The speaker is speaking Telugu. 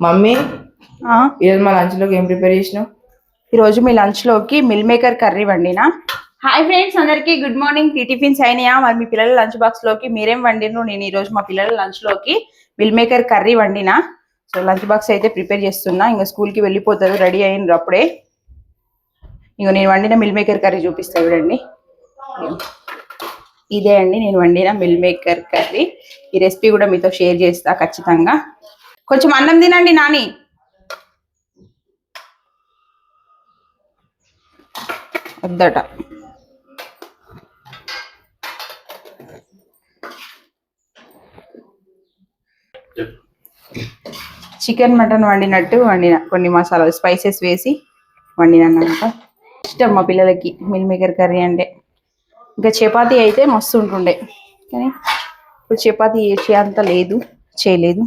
మమ్మీ ఈరోజు మా లంచ్ లోకి ఏం ప్రిపేర్ చేసినావు? ఈరోజు మీ లంచ్ లోకి మిల్ మేకర్ కర్రీ వండినా. హాయ్ ఫ్రెండ్స్, అందరికి గుడ్ మార్నింగ్. టిఫిన్స్ అయినాయా? మరి మీ పిల్లల లంచ్ బాక్స్ లోకి మీరేం వండిను? నేను ఈరోజు మా పిల్లల లంచ్ లోకి మిల్ మేకర్ కర్రీ వండినా. సో లంచ్ బాక్స్ అయితే ప్రిపేర్ చేస్తున్నా. ఇంకా స్కూల్కి వెళ్ళిపోతారు, రెడీ అయినరు అప్పుడే. ఇంక నేను వండిన మిల్ మేకర్ కర్రీ చూపిస్తా చూడండి. ఇదే అండి నేను వండిన మిల్ మేకర్ కర్రీ. ఈ రెసిపీ కూడా మీతో షేర్ చేస్తా ఖచ్చితంగా. కొంచెం అన్నం తినండి నాని. వద్దట. చికెన్ మటన్ వండినట్టు వండిన, కొన్ని మసాలాలు స్పైసెస్ వేసి వండిన అన్నమాట. ఇష్టం మా పిల్లలకి మిల్ మేకర్ కర్రీ అంటే. ఇంకా చపాతీ అయితే మస్తు ఉంటుండే, కానీ ఇప్పుడు చపాతీ చేసే అంత లేదు, చేయలేదు.